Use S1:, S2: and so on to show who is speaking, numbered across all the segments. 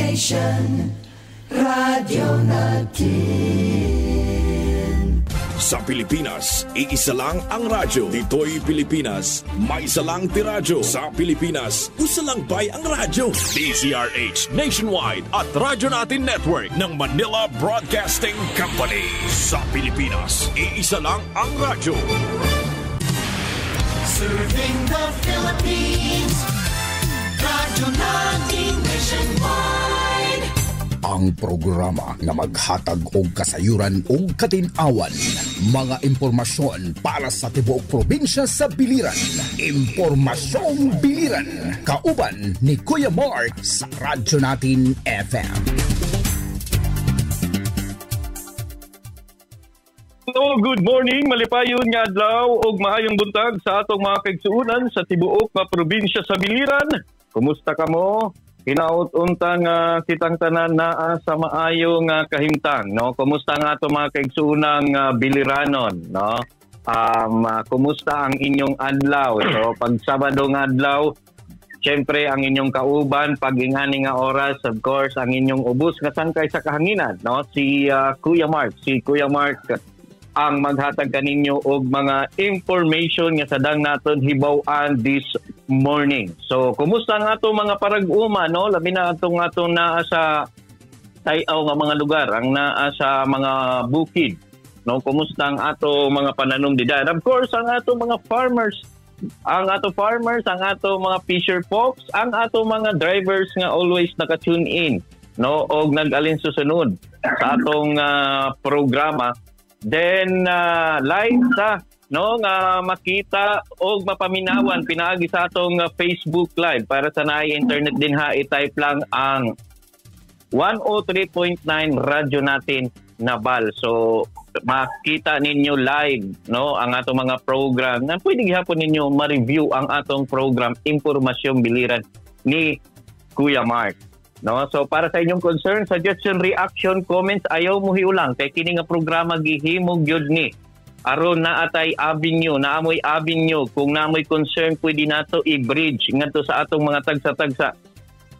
S1: station, radyo natin.
S2: Sa Pilipinas, iisa lang ang radyo. Dito'y Pilipinas, may isa lang tiradyo. Sa Pilipinas, usa lang bay ang radyo. DZRH Nationwide at Radyo Natin Network ng Manila Broadcasting Company. Sa Pilipinas, iisa lang ang radyo.
S1: Serving the Philippines, Radyo Natin Nationwide.
S3: Ang programa na maghatag og kasayuran ug katinawan, mga impormasyon para sa tibuok probinsya sa biliran. Impormasyong Biliran, kauban ni Kuya Mark sa Radyo Natin FM.
S4: Hello, good morning, malipayon nga adlaw ug maayong buntag sa atong mga kaigsuonan sa tibuok nga probinsya sa biliran. Kumusta kamo? Hinaut-untang kitang tanan naa sa maayong kahimtang, no? Kumusta nga ato mga kaigsuonang biliranon, no? Kumusta ang inyong adlaw? So pag Sabado nga adlaw, syempre ang inyong kauban pag ingani nga oras, of course, ang inyong ubos nga sangkay sa kahanginan, no? Si Kuya Mark ang maghatag kaninyo og mga information nga sadang naton hibaw-an this morning. So, kumusta nga ato mga parag-uma, no? Labi na atong naa sa tayaw nga mga lugar, ang naa sa mga bukid, no? Kumusta ang ato mga pananumdidad? Of course, ang ato mga farmers, ang ato mga fisher folks, ang ato mga drivers nga always naka-tune in, no? Og nag-alin susunod sa atong programa. Then live sa nga makita o mapaminawan pinaagi sa atong Facebook Live para sa naay internet din ha, i-type lang ang 103.9 Radyo Natin Nabal. So makita ninyo live, no, ang atong mga program na pwede gihapon ninyo ma-review ang atong program Impormasyong Biliran ni Kuya Mark. No, so para sa inyong concern, suggestion, reaction, comments, ayaw mo hiulang kay kini nga programa gihimog gyud ni aron na atay avenue, naamoy avenue kung naamoy concern pwede nato i-bridge ngadto sa atong mga tagsa-tagsa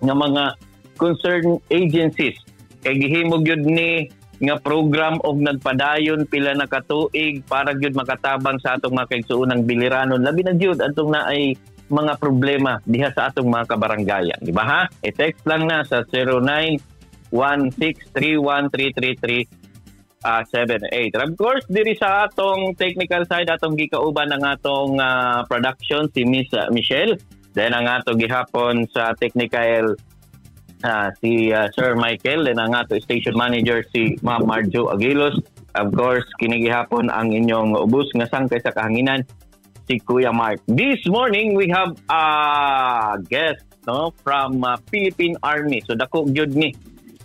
S4: nga mga concerned agencies. Kay gihimog gyud ni nga program og nagpadayon pila na katuig para gyud makatabang sa atong mga kaigsuonang biliranon. Labi na gyud atong naay mga problema diha sa atong mga kabaranggayan, di ba ha? I-text lang na sa 0916313378. Of course, diri sa atong technical side, atong gikauban ng atong production si Miss Michelle. Then ang ato gihapon sa technical si Sir Michael. Then ang ato station manager si Ma'am Marjo Aguilos. Of course, kinigihapon ang inyong ubos nga sangkay sa kahanginan, si Kuya Mark. This morning we have a guest, no, from Philippine Army. So dako gyud ni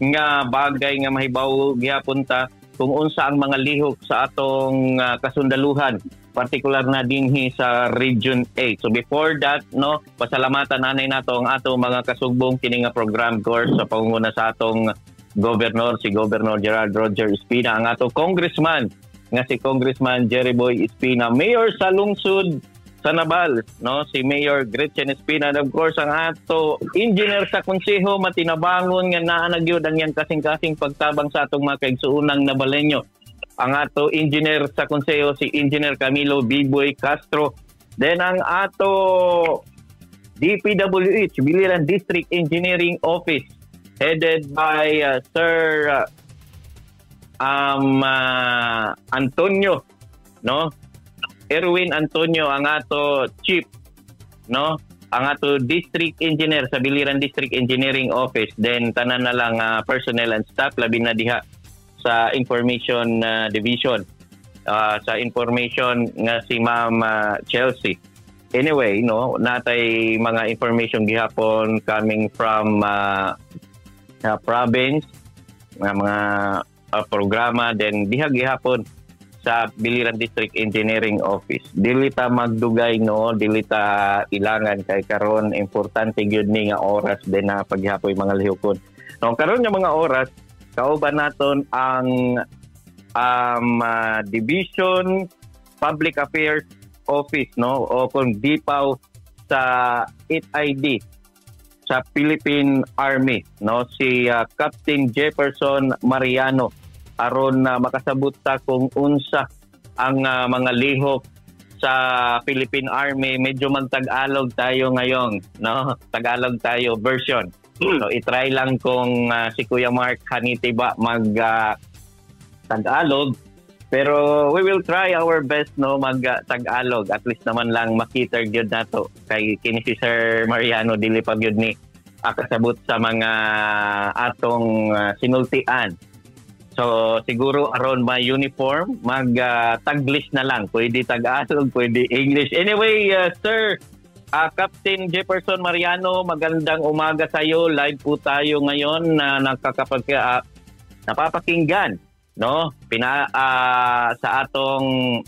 S4: nga bagay nga mahibaw gihapon ta kung unsa ang mga lihok sa atong kasundaluhan, partikular na dinhi sa Region 8. So before that, no, pasalamatan nanay nato ang atong mga kasugbong kini nga program course sa pangunguna sa atong Governor, si Governor Gerald Roger Espina, ang atong congressman nga si Congressman Jerry Boy Espina, Mayor sa lungsod sa Nabal, no, si Mayor Gretchen Espina, and of course ang ato engineer sa konseho matinabangon nga naa na gyud ang yang kasing-kasing pagtabang sa atong mga kaigsuonang Nabalenyo. Ang ato engineer sa konseho si Engineer Camilo Biboy Castro. Then ang ato DPWH, Biliran District Engineering Office, headed by Sir Antonio, no, Erwin Antonio, ang ato chief, no, ang ato district engineer sa Biliran District Engineering Office. Then tanan na lang personnel and staff labi na diha sa information division, sa information nga si Ma'am Chelsea. Anyway, no, natay mga information gihapon coming from province, mga programa, then diha gihapon sa Biliran District Engineering Office. Dili ta magdugay, no, dili ta ilangan kay karon importante gyud ni nga oras din na paghihapoy mga lihokon. No, karon nga mga oras kauban naton ang Division Public Affairs Office, no, o kung DPAW sa 8ID. sa Philippine Army, no, si Captain Jefferson Mariano, aron makasabot ta kung unsa ang mga lihok sa Philippine Army. Medyo magtagalog tayo ngayon, no, Tagalog tayo version. So i-try lang kung si Kuya Mark Haniti ba mag Tagalog, pero we will try our best, no, mag Tagalog, at least naman lang makita gyud nato kay kini si Sir Mariano dili pa gyud ni kasabot sa mga atong sinultian. So siguro aron may uniform mag Taglish na lang, pwede Tagalog, pwede English. Anyway, Sir Captain Jefferson Mariano, magandang umaga sa iyo. Live po tayo ngayon na napapakinggan, no, sa atong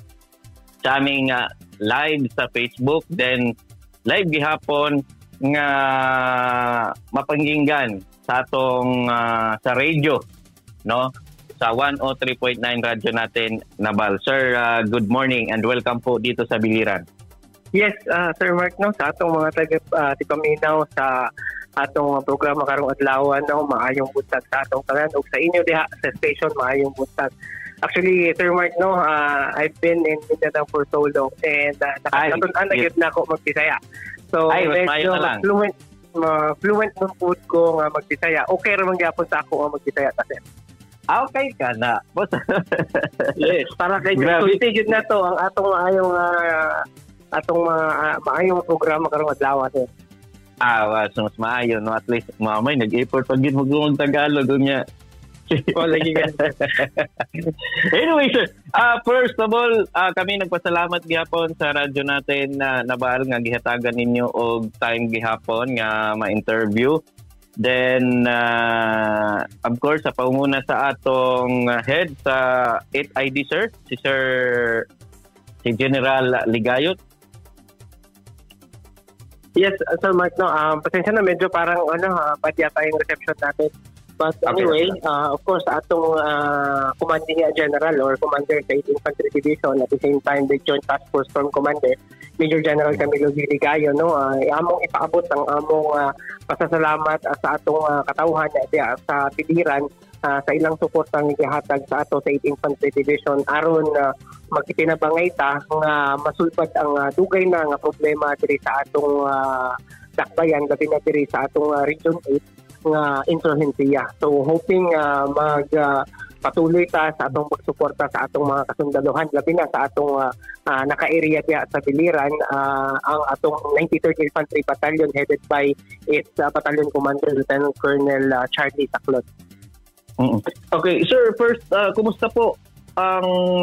S4: sa aming live sa Facebook, then live gihapon nga mapakinggan sa atong sa radio, no, sa 103.9 radyo natin Nabal. Sir, good morning and welcome po dito sa Biliran.
S5: Yes, Sir Mark, no, sa atong mga taga-Tipaminaw sa atong programa karong adlaw, no, maayong buntag sa atong tanan ug sa inyo diha sa station, maayong buntag. Actually, Sir Mark, no, I've been in Mindanao for so long and nakatun-an na gyud na ako mag-Bisaya. So medyo fluent ng food ko nga mag-Bisaya. Okay ra man gyapon sa ako nga mag-Bisaya kasi.
S4: Okay ka na, boss.
S5: Yes, para kay sulti gyud na to ang atong maayong maayong programa karong adlaw sir.
S4: So mas maayo, no, at least mamay nag-effort pag yun mag-Tagalog niya.
S5: Lagi
S4: Anyway, sir, first of all, kami nagpasalamat gihapon sa radyo natin na Nabal nga gihatagan ninyo og time gihapon nga ma-interview. Then, of course, sa panguna sa atong head sa 8ID, sir, si General Ligayot.
S5: Yes, Sir Mark, no, pasensya na medyo parang padya tayong reception natin. But anyway, of course, atong commanding general or commander sa 8th Infantry Division, at the same time, the Joint Task Force Storm Commander, Major General Camilo Ligayo, no, among ipaabot ang among pasasalamat sa atong katawhan sa Piliran sa ilang suportang gihatag sa ato sa 8th Infantry Division aron magipinabangay ta nga masulbad ang dugay na nga problema diri sa atong dakbayan, labi na diri sa atong Region 8 nga insurgensiya. So hoping patuloy ta sa atong pagsuporta sa atong mga kasundaluhan, labi na sa atong naka-area diya sa Biliran, ang atong 93rd Infantry Battalion headed by its Battalion Commander Lieutenant Colonel Charlie Taclot.
S4: Okay, sir, first, kumusta po ang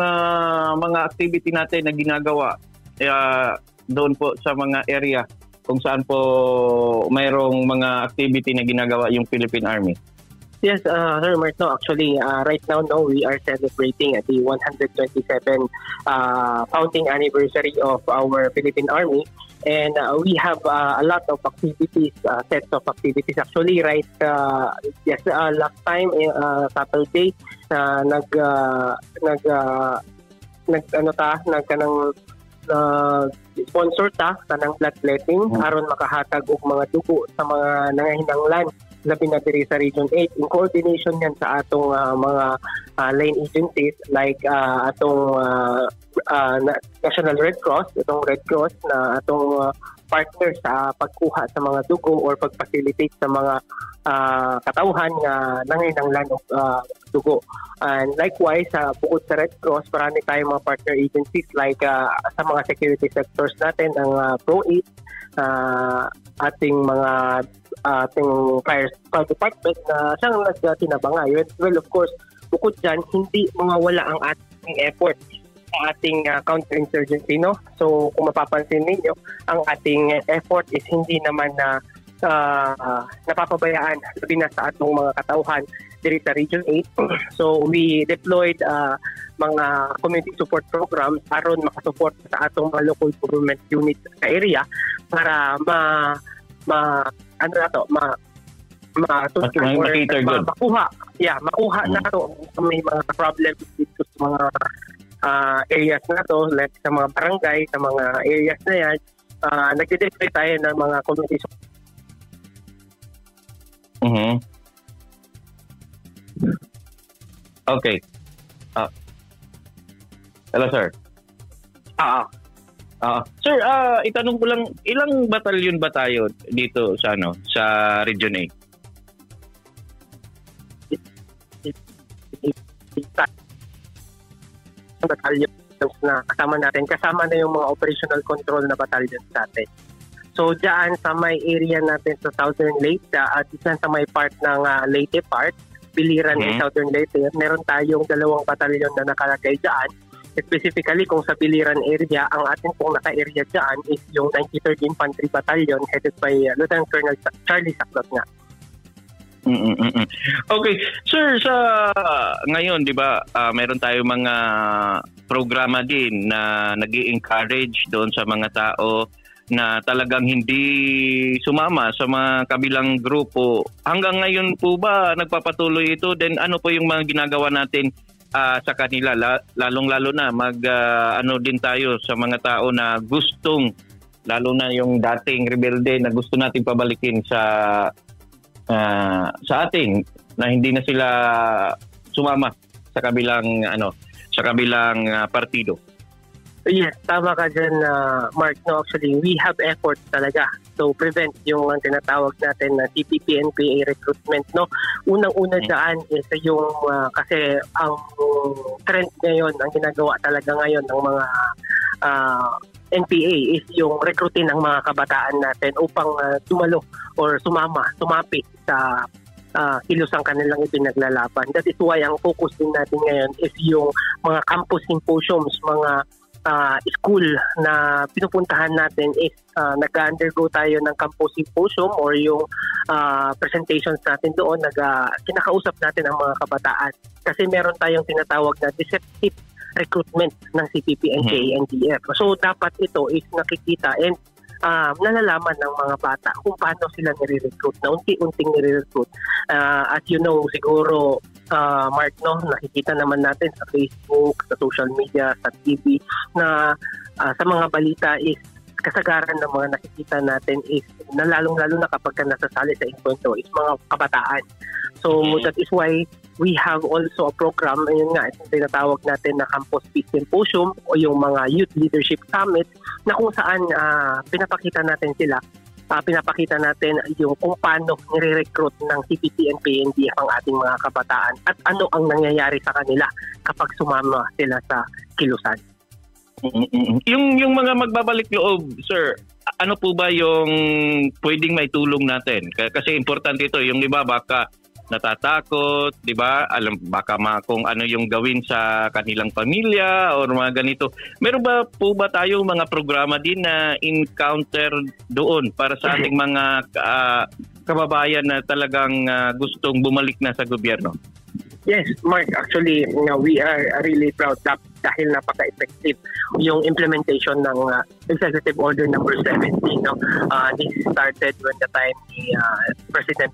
S4: mga activity natin na ginagawa doon po sa mga area kung saan po mayroong mga activity na ginagawa yung Philippine Army?
S5: Yes, Sir Mark, no, actually, right now, no, we are celebrating the 127 founding anniversary of our Philippine Army. And we have a lot of activities, sets of activities. Actually, right, last time, Saturday, sponsor ta kanang bloodletting aron makahatag og mga dugo sa mga nangahinanglan labi na diri sa Region 8 in coordination yan sa atong mga line agencies like atong National Red Cross, itong Red Cross na atong partner sa pagkuha sa mga dugo or pag-facilitate sa mga katawhan nga nangahinanglan og dugo. And likewise, bukod sa Red Cross, marami tayong mga partner agencies like sa mga security sectors natin, ang Pro-8, ating fire department na siyang nagtinabangay. Well, of course, bukod dyan, hindi mawawala ang ating effort sa ating counterinsurgency, no? So, kung mapapansin ninyo, ang ating effort is hindi naman na napapabayaan sabi na sa atong mga katauhan diri sa Region 8. So we deployed mga community support programs aron makasupport sa atong mga local government units sa area para makuha na to may mga problems dito sa mga areas na to, like sa mga barangay, sa mga areas na yan. Nagde-deploy tayo ng mga community support
S4: Mhm. Okay. Hello, sir. Sir, itanong ko lang, ilang batalyon ba tayo dito sa Region 8?
S5: Batalyon na kasama natin. Kasama na yung mga operational control na batalyon natin. So, dyan sa may area natin sa Southern Leyte at dyan sa may part ng Leyte part, Biliran and Southern Leyte, meron tayong 2 batalyon na nakalagay dyan. Specifically, kung sa Biliran area, ang ating pong naka-area dyan is yung 93rd Infantry Battalion headed by Lieutenant Colonel Charlie Saclot nga.
S4: Okay. Sir, sa ngayon, di ba, meron tayong mga programa din na nag-i-encourage doon sa mga tao na talagang hindi sumama sa mga kabilang grupo. Hanggang ngayon po ba nagpapatuloy ito? Then ano po yung mga ginagawa natin sa kanila? Lalong-lalo na din tayo sa mga tao na gustong, lalo na yung dating rebelde na gusto natin pabalikin sa ating na hindi na sila sumama sa kabilang partido.
S5: Yes, tama ka dyan, Mark. No, actually, we have efforts talaga to prevent yung tinatawag natin na CPP-NPA recruitment. No? Unang-una dyan is yung kasi ang trend ngayon, ang ginagawa talaga ngayon ng mga NPA is yung recruitin ng mga kabataan natin upang dumalo or sumapi sa kilusang kanilang ipinaglalaban. That is why ang focus din natin ngayon is yung mga campus symposiums, mga school na pinupuntahan natin is nag-undergo tayo ng campus symposium or yung presentations natin doon, kinakausap natin ang mga kabataan. Kasi meron tayong tinatawag na deceptive recruitment ng CPP, NPA, NDF. So dapat ito is nakikita and nalalaman ng mga bata kung paano sila nire-recruit, na unti-unting nire-recruit. As you know, siguro, Mark, no, nakikita naman natin sa Facebook, sa social media, sa TV, na sa mga balita is kasagaran ng mga nakikita natin is lalong-lalo na kapag nasasali sa enkwentro is mga kabataan. So that is why we have also a program, yun nga, itong tinatawag natin na Campus Peace Symposium o yung mga Youth Leadership Summit na kung saan pinapakita natin yung kung paano nire-recruit ng CPP, NPA, NDF ang ating mga kabataan at ano ang nangyayari sa kanila kapag sumama sila sa kilusan.
S4: Yung mga magbabalik loob, sir, ano po ba yung pwedeng may tulong natin? Kasi importante ito, yung iba baka natatakot, di ba? Baka kung ano yung gawin sa kanilang pamilya or mga ganito. Meron ba po ba tayo mga programa din na encounter doon para sa ating mga kababayan na talagang gustong bumalik na sa gobyerno?
S5: Yes, Mark, actually, we are really proud dahil napaka-effective yung implementation ng Executive Order number 17. No? This started when the time ni President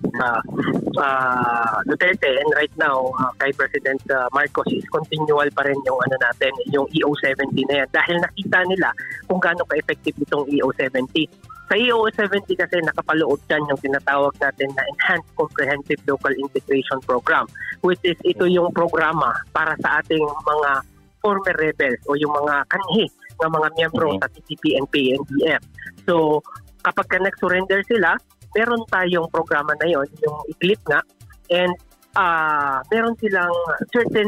S5: Duterte, and right now kay President Marcos is continual pa rin yung yung EO70 na yan dahil nakita nila kung gaano ka-effective itong EO70. Sa EO70 kasi nakapaloob dyan yung tinatawag natin na Enhanced Comprehensive Local Integration Program, which is ito yung programa para sa ating mga former rebels o yung mga kanhi ng mga miyembro sa CPP, NPA, NDF. So kapag nag-surrender sila, meron tayong programa na yon, yung ICLIP nga, and meron silang certain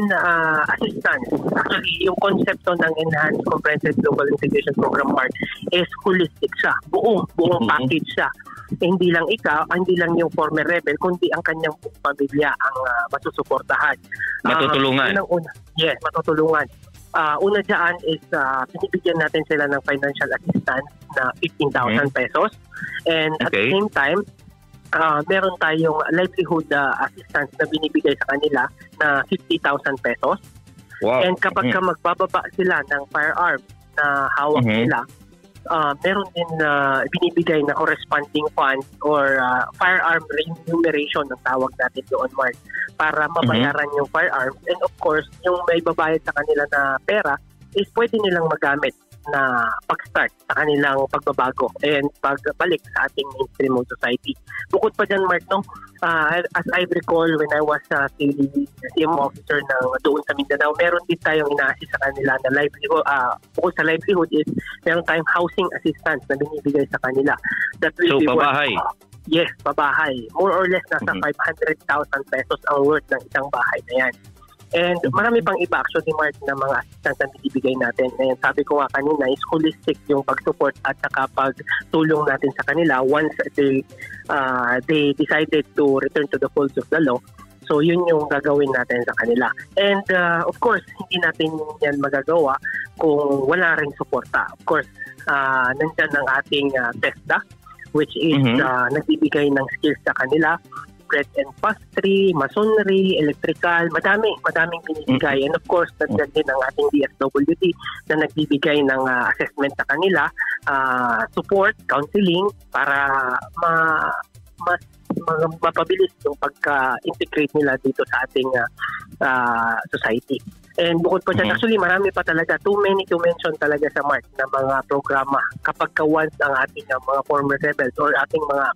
S5: assistance. Actually, yung konsepto ng Enhanced Comprehensive Local Integration Program Mark is holistic siya. Buong package siya. Hindi lang hindi lang yung former rebel, kundi ang kanyang pamilya ang masusuportahan.
S4: Matutulungan.
S5: Yes, matutulungan. Una dyan is pinibigyan natin sila ng financial assistance na 15,000 pesos. And at the same time, meron tayong livelihood assistance na binibigay sa kanila na 50,000 pesos. Wow. And kapag magbababa sila ng firearm na hawak nila, meron din binibigay na corresponding funds or firearm remuneration ang tawag natin doon, Mark, para mabayaran yung firearms. And of course, yung may babayad sa kanila na pera is pwede nilang magamit na pag-start sa kanilang pagbabago and pagbalik sa ating mainstream society. Bukod pa dyan, Mark, as I recall when I was CM officer doon sa Mindanao, meron din tayong ina-assist sa kanila na livelihood. Bukod sa livelihood is meron tayong housing assistance na binibigay sa kanila. That will be
S4: pabahay?
S5: Yes, pabahay. More or less nasa 500,000 pesos ang worth ng isang bahay na yan. And marami pang iba actually, Mark, na mga assistance na binibigay natin. And sabi ko nga kanina, is holistic yung pag-support at saka pagtulong natin sa kanila once they decided to return to the folds of the law. So yun yung gagawin natin sa kanila. And of course, hindi natin yan magagawa kung wala ring suporta. Of course, nandyan ang ating TESDA, which is nagbibigay ng skills sa kanila. Bread and pastry, masonry, electrical, madaming binibigay. And of course, nandiyan din ang ating DSWD na nagbibigay ng assessment sa kanila, support, counseling, para mapabilis yung pagka-integrate nila dito sa ating society. And bukod pa dyan, actually marami pa talaga, too many to mention talaga sa Mark na mga programa kapag once ang ating mga former rebels or ating mga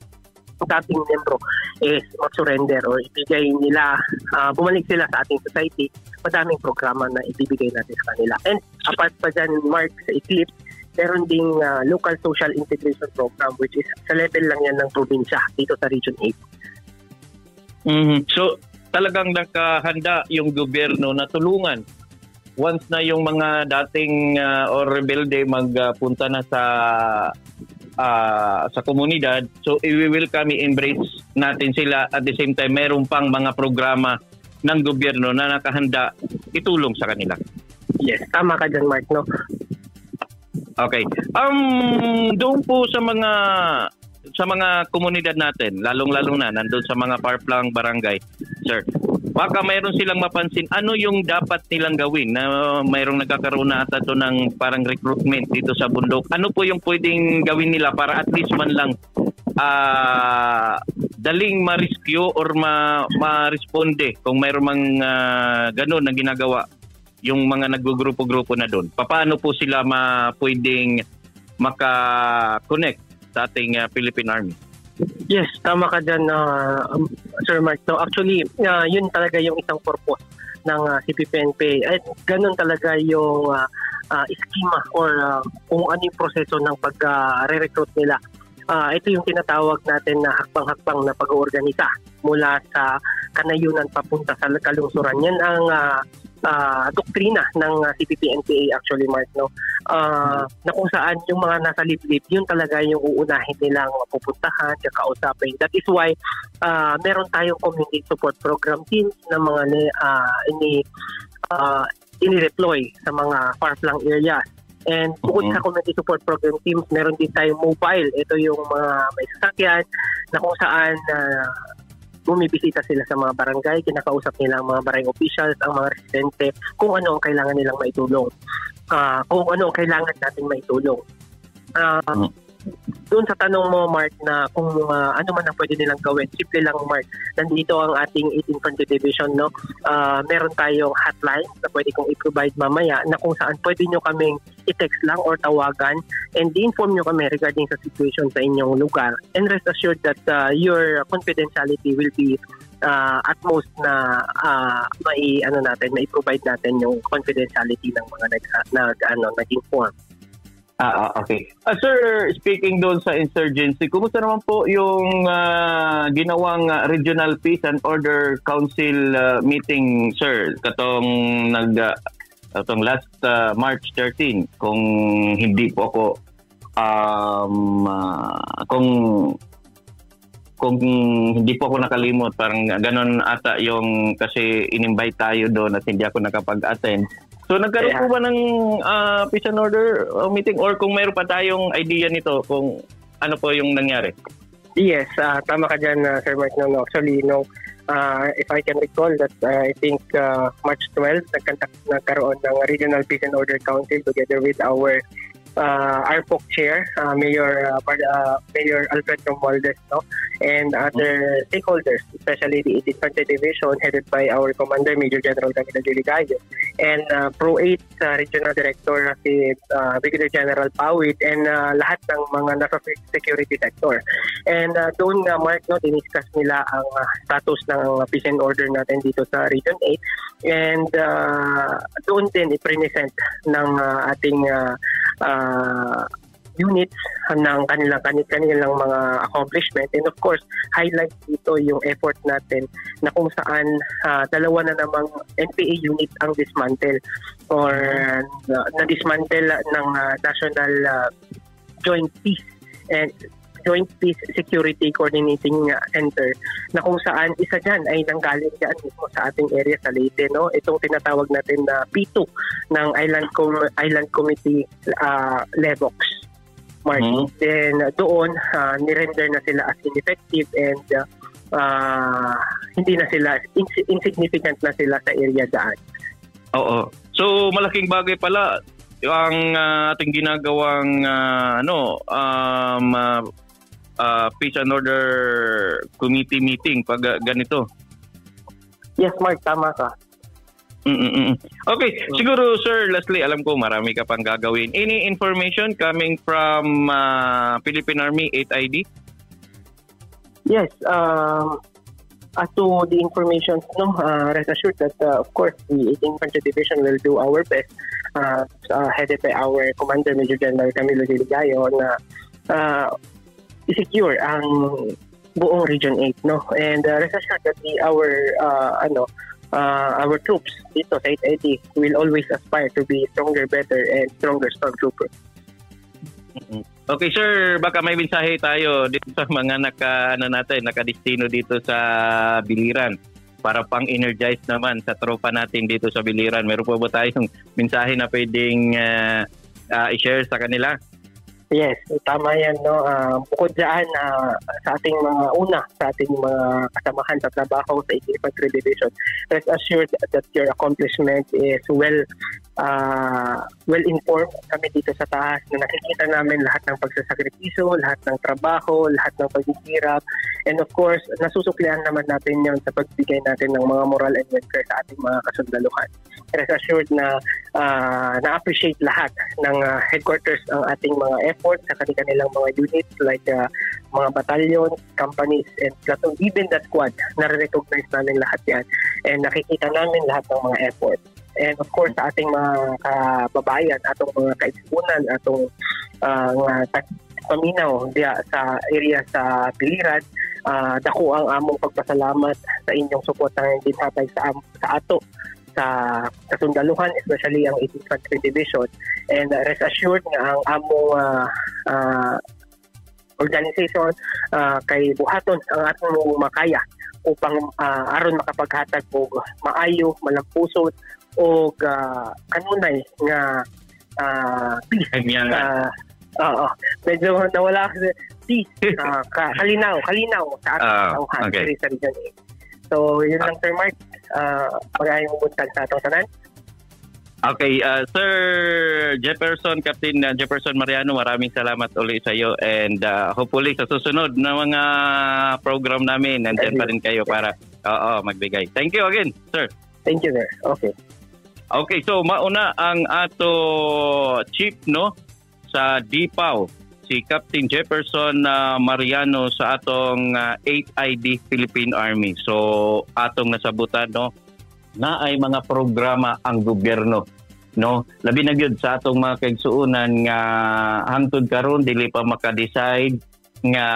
S5: dating membro is mag-surrender or ibigay nila, bumalik sila sa ating society, madaming programa na ibibigay natin sa kanila. And apart pa dyan, Mark, sa Eclipse, meron ding local social integration program which is sa level lang yan ng probinsya dito sa Region 8.
S4: So, talagang nakahanda yung gobyerno na tulungan once na yung mga dating or rebelde magpunta na sa komunidad. So, i-welcome, embrace natin sila. At the same time, meron pang mga programa ng gobyerno na nakahanda itulong sa kanila.
S5: Yes, tama ka dyan, Mark, no?
S4: Okay. Doon po sa mga komunidad natin, lalong-lalong na nandun sa mga parplang barangay, sir, baka mayroon silang mapansin ano yung dapat nilang gawin na mayroong nagkakaroon na ata to ng parang recruitment dito sa bundok. Ano po yung pwedeng gawin nila para at least man lang daling ma-rescue or ma-responde kung mayroong mang ganun na ginagawa yung mga naggugrupo-grupo na doon? Paano po sila pwedeng maka-connect sa ating Philippine Army?
S5: Yes, tama ka dyan, Sir Mark. So actually, yun talaga yung isang purpose ng CPP-NPA. At ganun talaga yung schema or kung ano yung proseso ng pag-re-recruit nila. Ito yung tinatawag natin na hakbang-hakbang na pag-oorganisa mula sa kanayunan papunta sa kalungsuran. Yan ang doktrina ng CPP-NPA actually, Mark, no? Na kung saan yung mga nasa liblib, yun talaga yung uunahin nilang pupuntahan, kakausapin. That is why meron tayong community support program teams na mga ini-deploy sa mga far-flung areas. And bukod sa community support program teams, meron din tayong mobile. Ito yung mga may sasakyan na kung saan bumibisita sila sa mga barangay, kinakausap nila ang mga barangay officials, ang mga residente, kung ano ang kailangan nilang maitulong. Kung ano ang kailangan natin maitulong. Doon sa tanong mo, Mark, na kung ano man ang pwede nilang gawin, simple lang, Mark. Nandito ang ating 8th Infantry Division, no? Meron tayong hotline na pwede kong i-provide mamaya na kung saan pwede nyo kaming i-text lang or tawagan and i-inform nyo kami regarding sa situation sa inyong lugar. And rest assured that your confidentiality will be at most na mai-provide natin yung confidentiality ng mga nag-inform.
S4: Okay. Sir, speaking doon sa insurgency, kumusta naman po yung ginawang Regional Peace and Order Council meeting, sir? Katong last March 13, kung hindi po ako kung hindi po ako nakalimot, parang ganun ata yung kasi in-invite tayo doon at hindi ako nakapag-attend. So nagkaroon po ba ng peace and order meeting or kung mayroon pa tayong idea nito kung ano po yung nangyari?
S5: Yes, tama ka dyan, Sir Mark. No. Actually, if I can recall that I think March 12, nagkaroon ng Regional Peace and Order Council together with our ARPOC Chair, Mayor Alfred Romualdez, no? And other stakeholders, especially the 18th Infantry Division headed by our Commander Major General Camilo Diligayo, and Pro 8 Regional Director si Brigadier General Pawit, and lahat ng mga nasa security sector. And doon nga, Mark, no, diniscuss nila ang status ng peace and order natin dito sa Region 8, and doon din i-present ng ating units ng kanilang mga accomplishment, and of course highlight dito yung effort natin na kung saan dalawa na namang NPA unit ang dismantle or na-dismantle ng National Joint Peace and Joint Peace Security Coordinating Center, na kung saan isa dyan ay nanggaling dyan mismo sa ating area sa Leyte, no? Itong tinatawag natin na P2 ng Island Committee LEVOX. Mark. Then doon nirender na sila as ineffective, and hindi na sila insignificant na sila sa area daan.
S4: Oo. So malaking bagay pala ang ating ginagawang Peace and Order Committee meeting pag ganito.
S5: Yes, Mark, tama ka.
S4: Okay, siguro sir, lastly, alam ko marami ka pang gagawin. Any information coming from Philippine Army 8ID?
S5: Yes, as to the information, rest assured that of course the 18th Infantry Division will do our best, headed by our Commander Major General Camilo Diligayo, na i-secure ang buong Region 8, no? And rest assured that our troops dito sa 8ID will always aspire to be stronger, better, and stronger stormtrooper.
S4: Okay, sir, baka may mensahe tayo dito sa mga nakadestino dito sa Biliran para pang-energize naman sa tropa natin dito sa Biliran. Meron po ba tayong mensahe na pwedeng i-share sa kanila?
S5: Yes, tama yan, no. Bukod dyan sa ating mga kasamahan sa trabaho sa 18th Infantry Division, rest assured that your accomplishment is well informed. Kami dito sa taas na nakikita namin lahat ng pagsasakripisyo, lahat ng trabaho, lahat ng paghihirap, and of course nasusuklian naman natin yon sa pagbigay natin ng mga moral and welfare sa ating mga kasundaluhan. Rest assured na na-appreciate lahat ng headquarters ang ating mga efforts sa kanilang mga units like mga batalyon, companies, and platoon, even the squad. Nare-recognize namin lahat yan, and nakikita namin lahat ng mga efforts. And of course sa ating mga kababayan, atong mga kaisipunan, atong paminaw diya sa area sa Biliran, dako ang among pagpasalamat sa inyong suportang ginhatag sa ato sa kasundaluhan, especially ang 18th Infantry Division. And rest assured nga ang among organization kay buhaton ang atong makaya upang aron makapaghatag og maayo, malampusod o kanunay nga peace. Medyo nawala peace, kalinaw sa ating sa Region 8. So yun lang, Sir Mark. Magayong buntag sa atong tanan.
S4: Okay, Sir Jefferson, Captain Jefferson Mariano, maraming salamat ulit sa iyo, and hopefully sa susunod na mga program namin nandiyan pa rin kayo para magbigay. Thank you again, sir.
S5: Thank you, sir. Okay, so mauna ang ato chief, no, sa DPAW, si Captain Jefferson Mariano sa atong 8ID Philippine Army. So atong nasabutan, no, na ay mga programa ang gobyerno, no, labi na gyud sa atong mga kaigsuonan nga hangtod karon dili pa maka-decide nga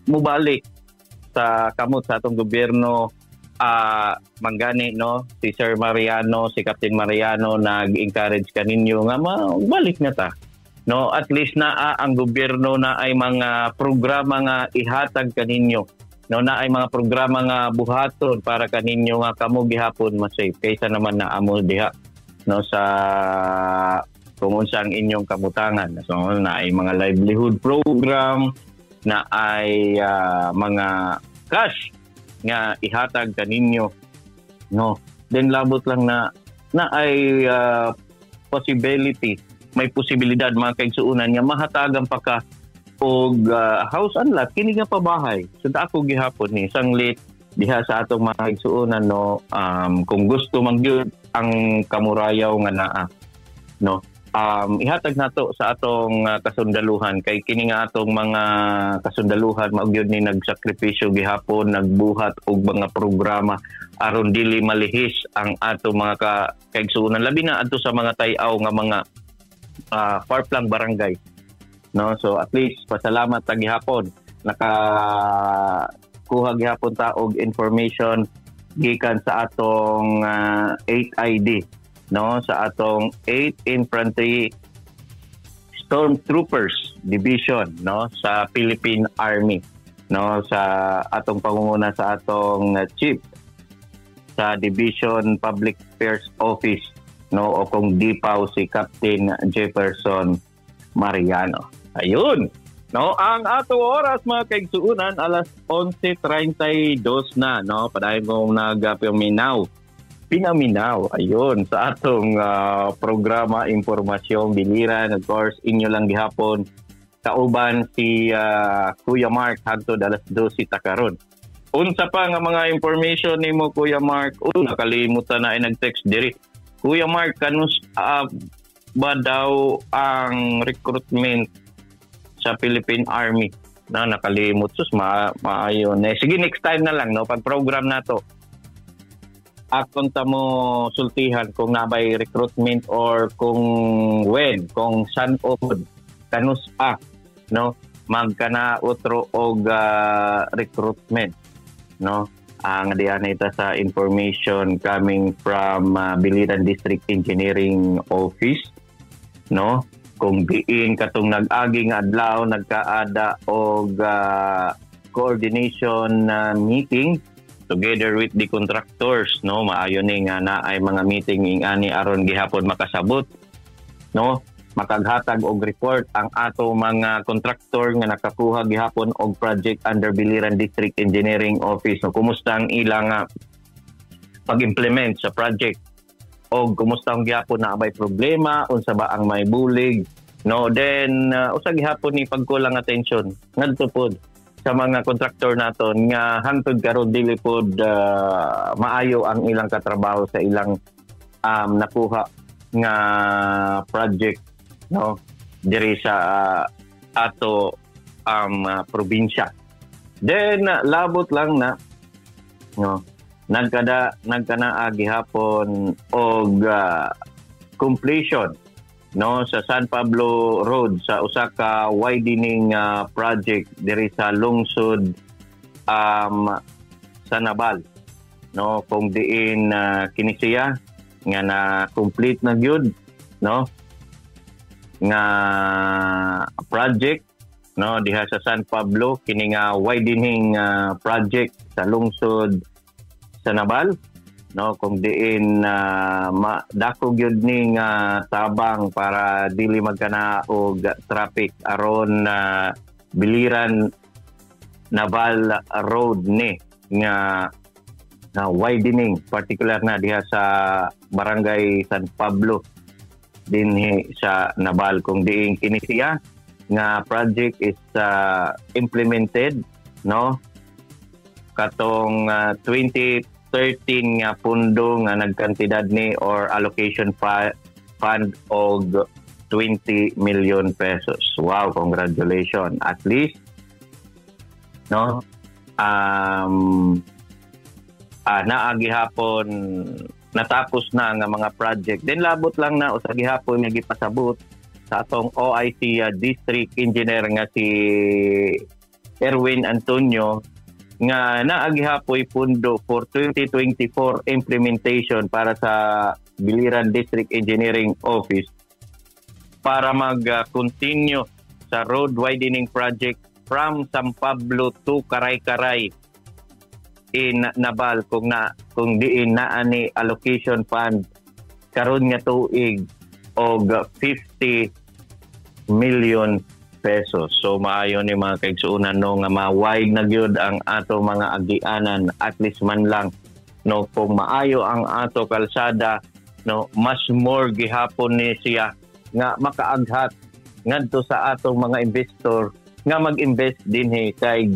S5: mubalik sa kamot sa atong gobyerno. Manggani, no, si Sir Mariano, si Captain Mariano nag-encourage kaninyo nga mabalik na ta, no, at least na ang gobyerno na ay mga programa nga ihatag kaninyo, no, na ay mga programa nga buhaton para kaninyo nga kamo gihapon ma-safe kaysa naman na amo diha, no, sa kung unsa ang inyong kabutangan. So na ay mga livelihood program, na ay mga cash nga ihatag kaninyo, no. Then labot lang na ay possibility
S4: may posibilidad mga kaigsuunan nga mahatagan pa ka og house and lot kini nga pabahay. So ako gihapon ni sanglit diha sa atong mga kaigsuunan no, kung gusto man gyud ang kamurayaw nga naa no, ihatag nato sa atong kasundaluhan kay kini nga atong mga kasundaluhan mao gyud ni nagsakripisyo gihapon, nagbuhat og mga programa aron dili malihis ang atong mga kaigsuunan, labi na adto sa mga tay-aw nga mga far flung barangay no. So at least pasalamat ta gihapon kuha gihapon ta og information gikan sa atong 8ID no, sa atong 8th Infantry Stormtroopers Division no sa Philippine Army no, sa atong pangunguna sa atong chief sa Division Public Affairs Office no, o kung DPAW si Captain Jefferson Mariano. Ayun. No, ang ato oras mga kaigsuunan alas 11:32 na no, padayon kong pinaminaw ayun sa atong programa Impormasyong Biliran. Of course inyo lang gihapon kauban si Kuya Mark hangtod alas 12 ta karon. Unsa pa nga mga information nimo Kuya Mark? Nakalimutan na nag-text diri. Kuya Mark, kanus ba daw ang recruitment sa Philippine Army? Na nakalimot sus maayon. Sige, next time na lang no, pag program nato. Akon ta mo sultihan kung nabay recruitment or kung kung san od kanus no, magkana utro og recruitment no. Ang diyan ita sa information coming from Biliran District Engineering Office no, kung diin katong nag-agi nga adlaw nagkaada og coordination meeting together with the contractors no, maayo ni nga na ay mga meeting ingani aron gihapon makasabot no, makaghatag og report ang ato mga contractor nga nakakuha gihapon og project under Biliran District Engineering Office no, kumusta ang ilang pag-implement sa project o kumusta ang gihapon na abay problema, unsa ba ang may bulig no, then usa gihapon ni pagkulang attention ngadto pod sa mga contractor naton nga hangtod karon dili pod maayo ang ilang katrabaho sa ilang nakuha nga project no diri sa ato probinsya. Then labot lang na no, nagkana gihapon og completion no sa San Pablo Road sa usa ka widening project diri sa lungsod sa Nabal no, kung diin kini siya nga na complete na gyud no nga project no diha sa San Pablo, kini nga widening project sa lungsod sa Nabal no, kung diin dako gyud ning tabang para dili magkana og traffic aron Biliran Nabal Road ni nga widening particular na diha sa Barangay San Pablo dinhi sa Nabal, kung diin kini siya nga project is implemented no katong 2013 nga pundo nga nagkantidad ni or allocation fund og 20 million pesos. Wow, congratulations. At least no naagihapon natapos na nga mga project. Then labot lang na usa gihapon nga gipasabot sa atong OIC District Engineer nga si Erwin Antonio nga naagihapoy pundo for 2024 implementation para sa Biliran District Engineering Office para mag-continue sa road widening project from San Pablo to Karay-Karay in Nabal, kung diin na ani allocation fund karon nga tuig og 50 million pesos. So maayo ni mga kaigsuunan no nga ma-wide na gyud ang ato mga agianan, at least man lang no kung maayo ang ato kalsada no, mas more gihapon ni siya nga makaaghat ngadto sa atong mga investor nga mag-invest dinhi kay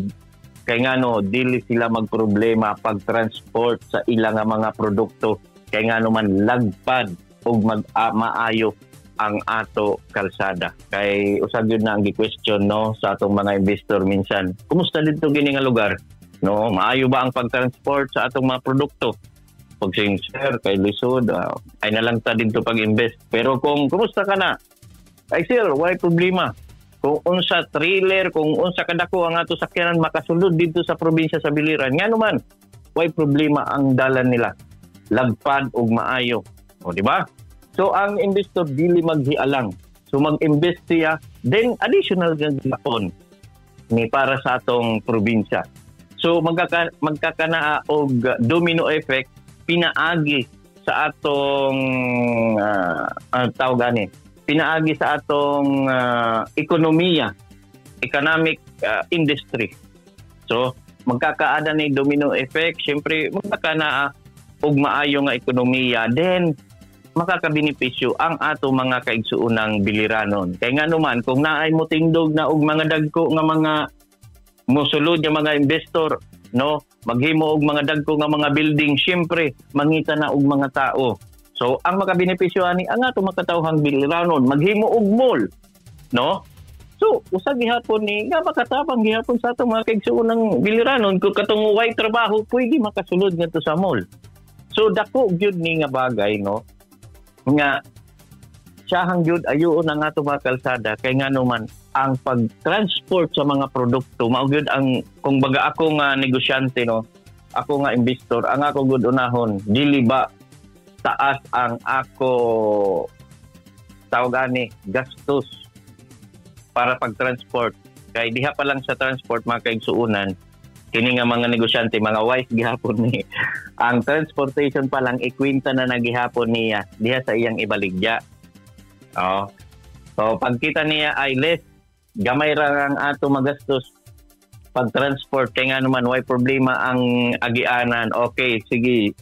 S4: ngano dili sila magproblema pag-transport sa ilang nga mga produkto kay ngano man lagpad ug maayo ang ato kalsada. Kay usag yun na ang gi-question no sa atong mga investor minsan. Kumusta dito gini nga lugar? No, maayo ba ang pag-transport sa atong mga produkto? Pag sir, kay lisod, ay na lang ta dito pag-invest. Pero kung kumusta ka na? Ay sir, why problema? Kung unsa trailer, kung unsa kadako ang ato sakyanan makasulod dito sa probinsya sa Biliran, nga naman, why problema ang dalan nila? Lagpad ug maayo. O di ba? So ang investor dili maghialang. So mag-invest siya, then additional gagawin ni para sa atong probinsya. So magkakanaa og domino effect pinaagi sa atong pinaagi sa atong ekonomiya, economic industry. So magkakaada ni domino effect, syempre magkakanaa og maayo nga ekonomiya, then makakabenepisyo ang ato mga kaigsuunang Biliranon. Kay nga naman kung naay mo tindog na og mga dagko nga mga mosulod nga mga investor, no, maghimo og mga dagko nga mga building, syempre mangita na og mga tao. So ang makabenepisyo ani ang ato makatawhang Biliranon, maghimo og mall, no? So usa gihapon ni nga makatabang gihapon sa atong mga kaigsuunang Biliranon kung katong way trabaho pwede makasulod ngadto sa mall. So dako gyud ni nga bagay, no, nga siyahang gyud ayoon ang ato mga kalsada kay ngano man ang pag-transport sa mga produkto mao gyud ang kung baga ako nga negosyante, no, ako nga investor, ang ako gud unahon dili ba taas ang ako tawag gastos para pag-transport kay diha pa lang sa transport mga kaigsuunan kini nga mga negosyante mga wise gihapon ni ang transportation pa lang ikwenta na nagihapon niya diha sa iyang ibaligya. So pagkita niya ay less gamay ra ang ato magastos pag-transport kay nga naman way problema ang agianan. Okay, sige.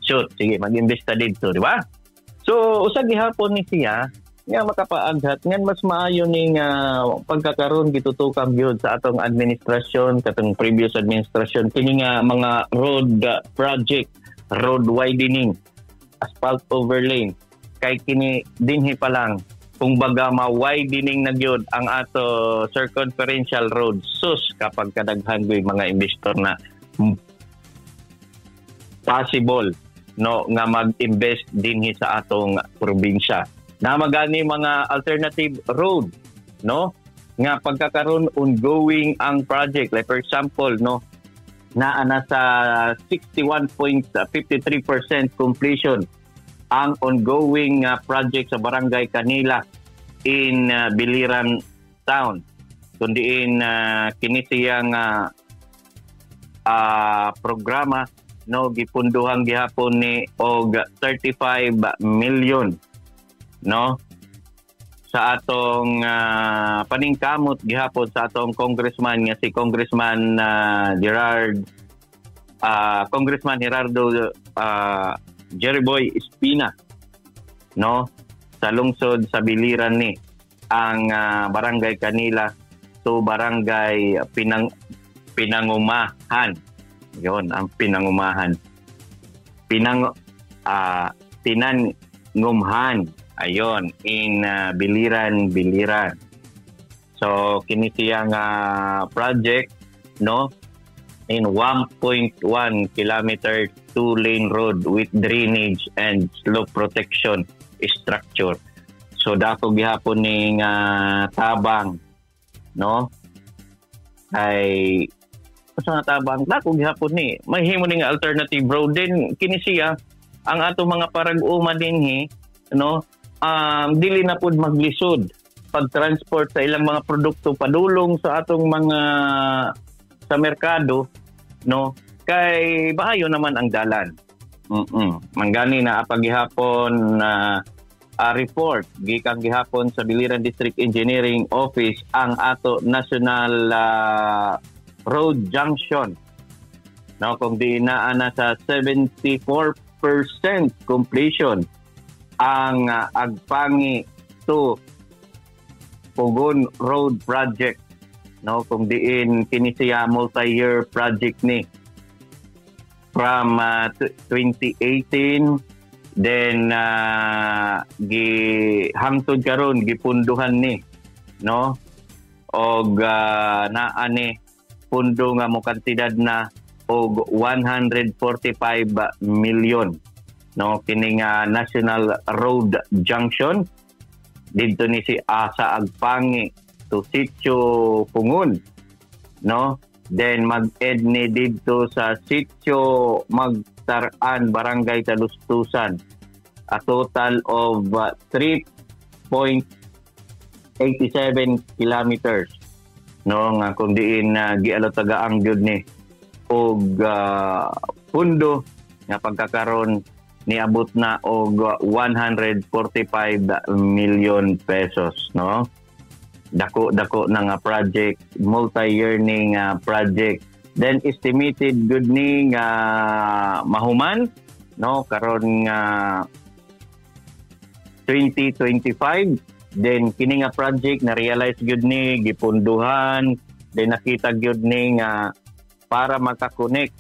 S4: Shoot, sige, mag-invest ta dito, di ba? So usag gihapon ni siya nga makapaaghat ngan mas maayo ning pagkakaroon gitutukang gyud sa atong administrasyon katong previous administrasyon kini nga mga road project, road widening, asphalt overlay kay kini dinhi pa lang kung baga ma-widening na gyud ang ato circumferential road sus kapag kadaghan gyud mga investor na possible, no, nga mag-invest dinhi sa atong probinsya na magani mga alternative road, no, nga pagkakaroon ongoing ang project like for example, no, na nasa 61.53% completion ang ongoing project sa Barangay Canila in Biliran Town kundiin kini siyang programa, no, gipunduhang gihapon ni og 35 million, no, sa atong paningkamot gihapon sa atong congressman nga si Congressman Congressman Gerardo Jeriboy Espina, no, sa lungsod sa Biliran ni ang Barangay Canila to Barangay Pinangumahan. Yon ang Pinangumahan. Pinangumhan. Ayon in Biliran. So kini siyang project, no, in 1.1 kilometer 2-lane road with drainage and slope protection structure. So dako gihapon ning tabang, no, ay sa tabang dako gihapon ni mahimo ning alternative road din kini siya ang ato mga parag-uma dinhi, no, dili na pud maglisod pag-transport sa ilang mga produkto padulong sa atong mga sa merkado, no, kay maayo naman ang dalan. Manggani na apagihapon report gikan gihapon sa Biliran District Engineering Office ang ato National Road Junction, no, kung di naa na sa 74% completion ang agpangi 2 Pugon Road Project, no, kung diin kini siya multi-year project ni from 2018, then hangtod karon gipunduhan ni, no, og naa ni pundo nga mo kantidad na og 145 million, no, kini nga National Road Junction dito ni si Asa Agpangi to Sitio Pungon, no, then mag-ed ni dito sa Sitio Magtaraan, Barangay Talustusan, a total of 3.87 kilometers, no, nga kung diin gialotagaan gyud ni og pundo nga pagkakaroon niabot na og 145 million pesos, no. Dako na nga project, multi-year ning project. Then estimated good ni nga mahuman, no, karon nga 2025. Then kini nga project na realize gyud ni gipunduhan, then nakita gyud ni nga para makakonek,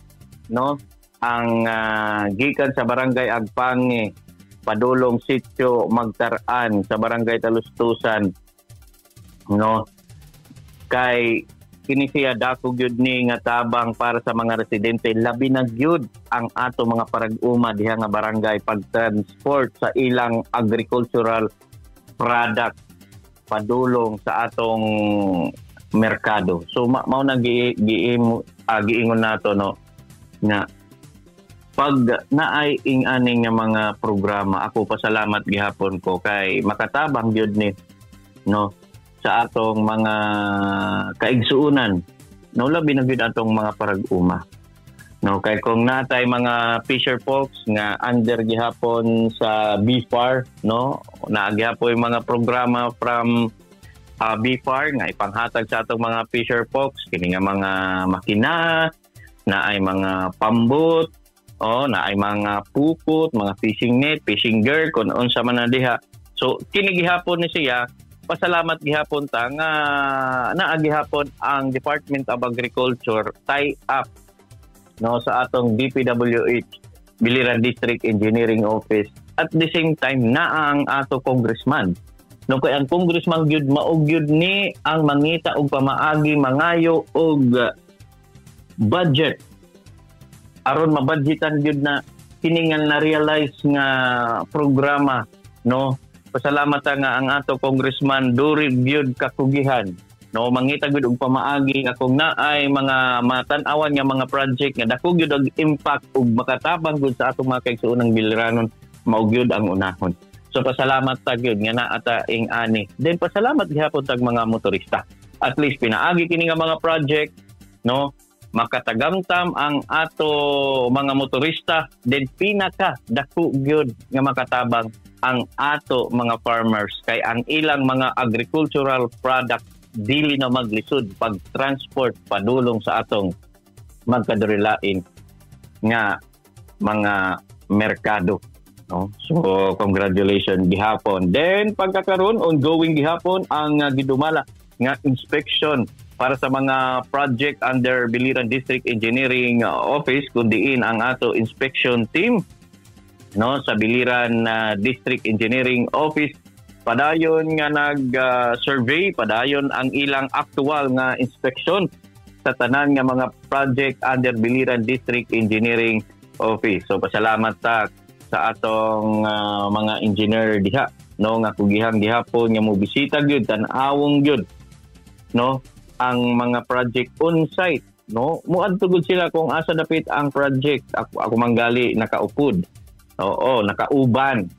S4: no, ang gikan sa Barangay Agpangi padulong Sitio Magtaraan sa Barangay Talustusan, no, kay kini siya dako gyud ni nga tabang para sa mga residente, labi na gyud ang ato mga parag-uma diha nga barangay pagtransport sa ilang agricultural product padulong sa atong merkado. So mao na giingon nato, no, nga pag naay ing-aning nga mga programa, ako pasalamat gihapon ko kay makatabang gyud ni, no, sa atong mga kaigsuunan, no, labi na gyud atong mga parag-uma, no, kay kung natay mga fisher folks nga under gihapon sa BFAR, no, naagihapon yung mga programa from BFAR nga ipanghatag sa atong mga fisher folks, kini nga mga makina, na ay mga pambot, na ay mga pupot, mga fishing net, fishing gear, kung unsa man na diha. So kini gihapon ni siya, pasalamat gihapon ta nga naagihapon ang Department of Agriculture tie up, no, sa atong DPWH, Biliran District Engineering Office. At the same time na ang ato congressman, no, kay ang congressman gyud maog gyud ni ang mangita og pamaagi, mangayo og budget aron mabudgetan gyud na kiningan na realize nga programa, no. Pasalamat nga ang ato congressman duri gyud kakugihan, no, mangita gyud og pamaagi nga kung naay mga matan-awan nga mga project nga dako gyud og impact ug makatabang gyud sa atong mga kaigsuonang biliranon, mao gyud ang unahon. So pasalamat ta gyud nga naa ata ing ani. Then pasalamat gihapon tag mga motorista. At least pinaagi kini nga mga project, no, makatagamtam ang ato mga motorista, then pinaka dako gyud nga makatabang ang ato mga farmers kay ang ilang mga agricultural product dili na maglisod pag transport padulong sa atong magkadurilain nga mga merkado, no. So congratulations gihapon. Then pagkakaroon ongoing gihapon ang gidumala nga inspection para sa mga project under Biliran District Engineering Office, kundiin ang ato inspection team, no, sa Biliran District Engineering Office. Padayon nga nag-survey, padayon ang ilang actual nga inspection sa tanan nga mga project under Biliran District Engineering Office. So pasalamat ta sa atong mga engineer diha, no, nga kugihang gihapon nga mo bisita gyud, tan-awong gyud, no, ang mga project on site, no, muadto gud sila kung asa dapit ang project. Ako manggali nakaupod, oo, nakauban,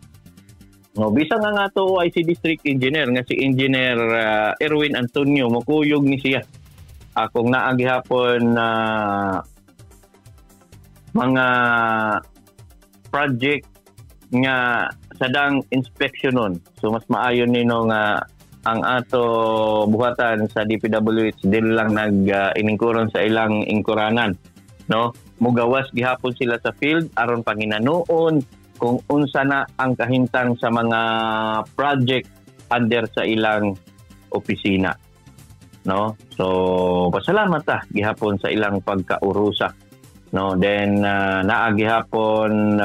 S4: no, bisan nga ato OIC District Engineer nga si Engineer Erwin Antonio, mukuyog ni siya akong naagihapon mga project nga sadang inspeksyonon. So mas maayon nino nga ang ato buhatan sa DPWH dili lang iningkuron sa ilang ingkuranan, no, mugawas gihapon sila sa field aron panginanuon kung unsa na ang kahintang sa mga project under sa ilang opisina, no? So pasalamat ta gihapon sa ilang pagkaurusa, no? Then naa gihapon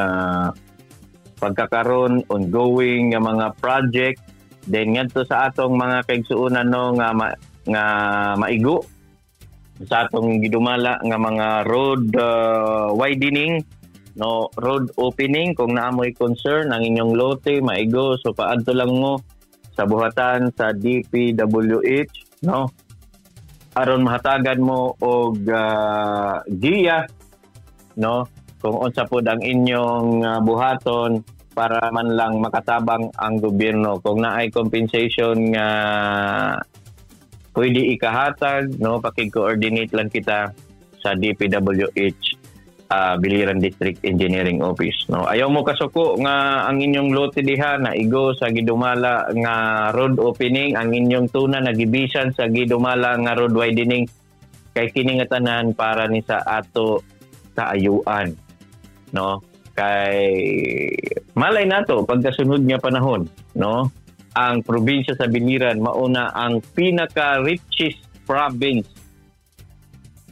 S4: pagkakaroon ongoing nga mga project, then ngadto sa atong mga kaigsuonan, no, nga maigo sa atong gidumala nga mga road widening, no, road opening. Kung naamoy concern ang inyong lote maigo, so paadto lang mo sa buhatan sa DPWH, no, aron mahatagan mo og giya, no, kung unsa pod ang inyong buhaton para man lang makatabang ang gobyerno. Kung naay compensation nga pwede ikahatag, no, pakig-coordinate lang kita sa DPWH Biliran District Engineering Office, no. Ayaw mo kasuko nga ang inyong lote diha na igo sa gidumala nga road opening, ang inyong tuna nagibisan sa gidumala nga road widening, kay kini nga tanan para ni sa ato kaayuan, no. Kay malay nato pagkasunod nga panahon, no, ang probinsya sa Biliran mauna ang pinaka-richest province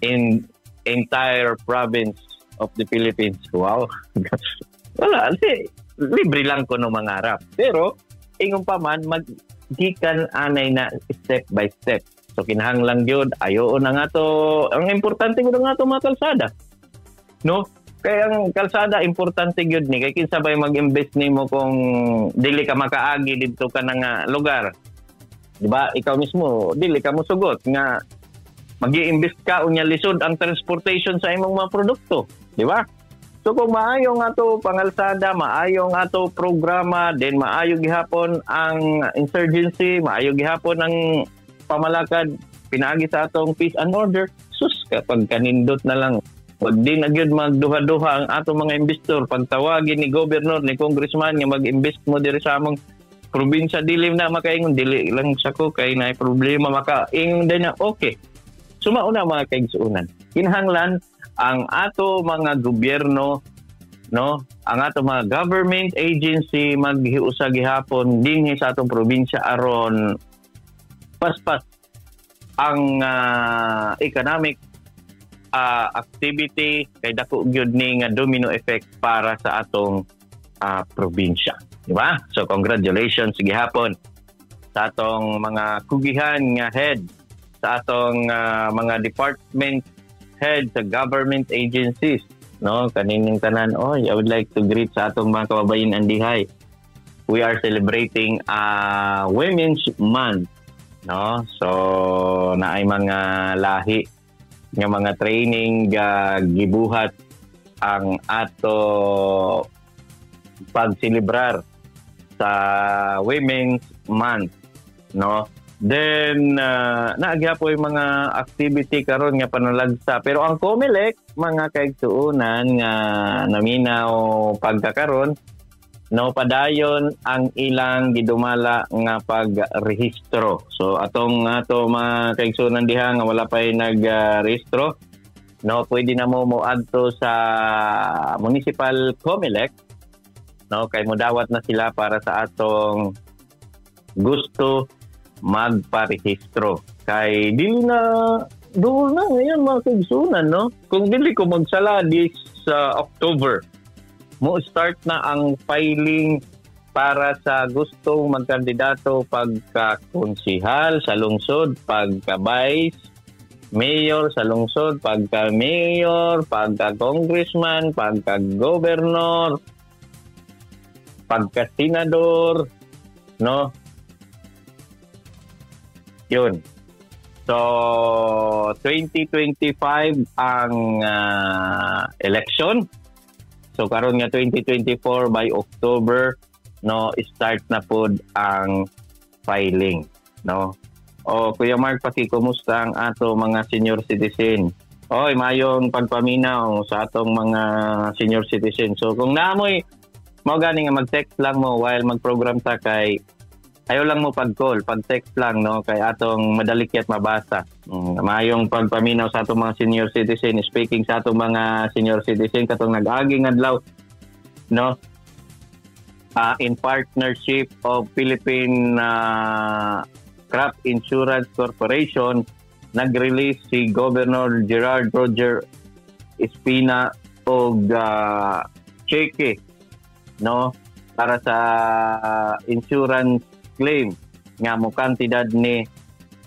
S4: in entire province of the Philippines. Wow. Wala, libre lang ko no mangarap. Pero ingon pa man maggikan anay na step by step. So kinahanglan gyud ayo na nga to, ang importante gud nga to mga kalsada, no? Kaya ang kalsada importante gyud ni, kay kinsa bay mag-invest nimo kung dili ka makaagi didto ka nga lugar, di ba? Ikaw mismo dili ka mosugot nga magi-invest ka unya lisod ang transportation sa imong mga produkto, di ba? So kung maayo nga to pangalsada, maayo nga to programa, then maayo gihapon ang insurgency, maayo gihapon ang pamalakad pinaagi sa atong peace and order, sus kapag kanindot na lang. Wag din na gyud magduha-duha ang atong mga investor. Pagtawagin ni governor, ni congressman nga mag-invest mo diri sa among probinsya, dili na makaingon, dili lang sa ko kay naay problema, makaingon din na okay. Sumauna mga kaigsuunan, kinahanglan ang ato mga gobyerno, no, ang ato mga government agency maghiusa gihapon dinhi sa atong probinsya aron paspas ang economic activity, kay dako gyud ni nga domino effect para sa atong probinsya, di ba? So congratulations gihapon sa atong mga kugihan nga head, sa atong mga department head sa government agencies, no, kanining tanan. I would like to greet sa atong mga kababayan andihay. We are celebrating Women's Month, no, so naay mga lahi nga mga training gibuhat ang ato pagselebrar sa Women's Month, no. Then naagyapo yung mga activity karon nga panalagsa, pero ang COMELEC mga kaigsuunan nga naminaw pagkakaron, no, padayon ang ilang gidumala nga pagrehistro. So atong mga kaigsuunan diha nga wala pay nagrehistro, no, pwede na mo adto sa municipal COMELEC, no, kay modawat na sila para sa atong gusto magparehistro. Kay dili na doon na ngayon mga kaigsuunan, no, kung dili ko magsala sa October mo start na ang filing para sa gustong magkandidato pagka-konsihal sa lungsod, pagka-vice mayor sa lungsod, pagka-mayor, pagka-congressman, pagka-governor, pagka-senador, no? Yun. So 2025 ang election. So karon nga 2024 by October, no, start na pod ang filing, no. O Kuya Mark, kumusta ang ato mga senior citizen? Oy, mayong pagpaminaw sa atong mga senior citizen. So kung naamoy mao gani nga mag-text lang mo while mag-program ta, kay ayaw lang mo pag-call, pag-text lang, no, kay atong madali kyat mabasa. Mayong pagpaminaw sa atong mga senior citizen. Speaking sa atong mga senior citizen katong nag-aging adlaw, no, in partnership of Philippine Crop Insurance Corporation, nag-release si Governor Gerard Roger Espina og cheque, no, para sa insurance claim nga mo kantidad ni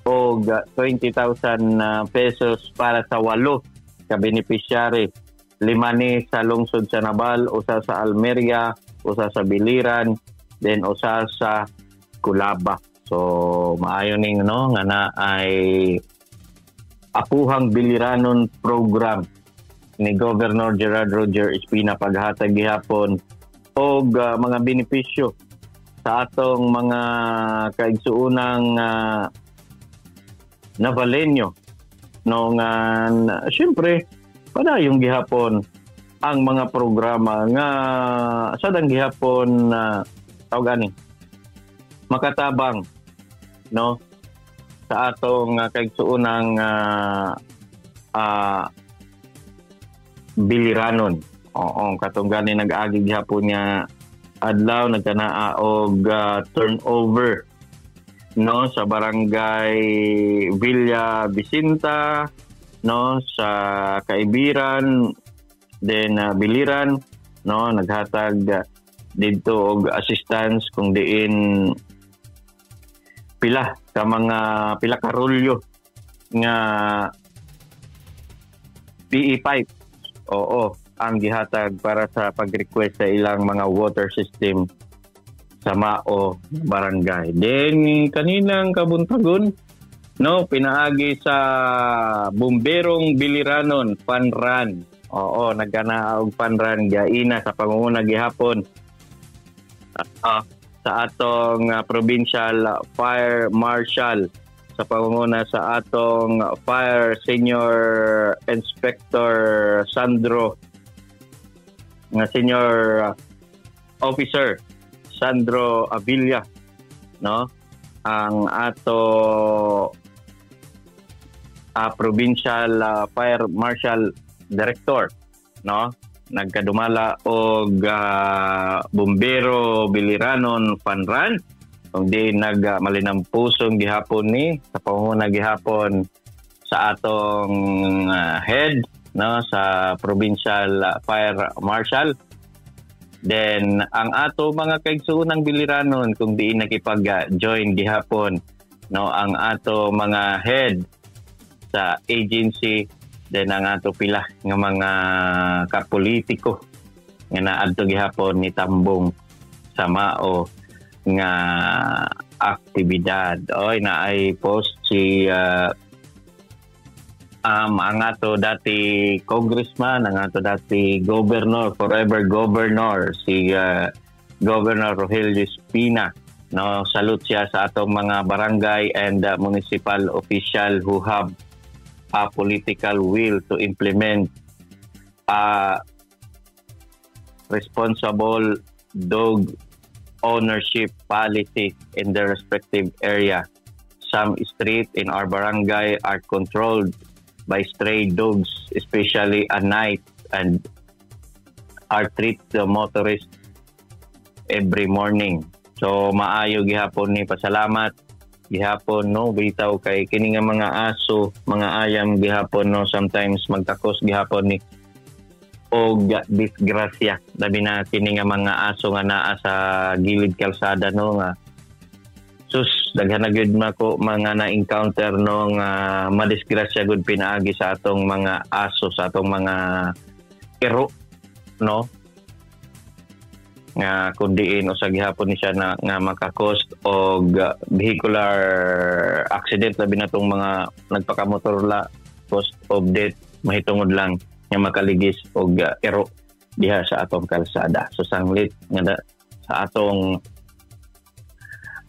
S4: og 20,000 pesos para sa 8 ka beneficiary. 5 ni sa lungsod sa Nabal, usa sa Almeria, usa sa Biliran, then usa sa Culaba. So maayo ning no nga na ay Apuhang Biliranon program ni Governor Gerard Roger Espina paghatag gihapon og mga benepisyo sa atong mga kaigsuunang Navalenyo no nga syempre padayong gihapon ang mga programa nga sadang gihapon tawag ani makatabang no sa atong kaigsuunang Biliranon. Oo, katong gani nag-agi gihapon niya adlaw nagkanaa og turnover no sa barangay Villa Vicinta no sa Kaibiran then Biliran no naghatag didto og assistance kung diin pila ka rolyo nga PE pipe. Oo, ang gihatag para sa pag-request sa ilang mga water system sa Mao barangay. Then kaninang kabuntagon no pinaagi sa Bomberong Biliranon Fun Run. Oo, nagana og fun run gaina sa pangunguna gihapon sa atong provincial fire marshal sa pangunguna sa atong fire senior inspector Sandro nga senior officer Sandro Avilla no ang ato provincial fire marshal director no nagkadumala og Bombero Biliranon Fun Run kundi nagmalinampusong gihapon ni sa panguna gihapon sa atong head no sa provincial fire marshal. Then ang ato mga kaigsuunang Biliranon kung diin nakipag-join gihapon no ang ato mga head sa agency then ang ato pila nga mga kapolitiko nga naadto gihapon ni tambong sa Mao nga aktibidad. Oy na ay post si ang ato dati congressman, ang ato dati governor, forever governor si Governor Rogelio Espina. No, salute siya sa atong mga barangay and municipal official who have a political will to implement a responsible dog ownership policy in their respective area. Some streets in our barangay are controlled by stray dogs, especially at night, and are treat the motorists every morning. So maayo gihapon ni pasalamat gihapon no bitaw kay kini nga mga aso, mga ayam gihapon no sometimes magtakos gihapon ni og disgrasya labi na kini nga mga aso nga naa sa gilid kalsada no nga sus daghan na gyud mako mga na-encounter no nga madisgrasya gud pinaagi sa atong mga aso, sa atong mga ero no nga kundiin o sa gihapon ni siya na nga makakost og vehicular accident labi na tong mga nagpakamotor la cost of death mahitungod lang nga makaligis og ero diha sa atong kalsada. So sanglit nga sa atong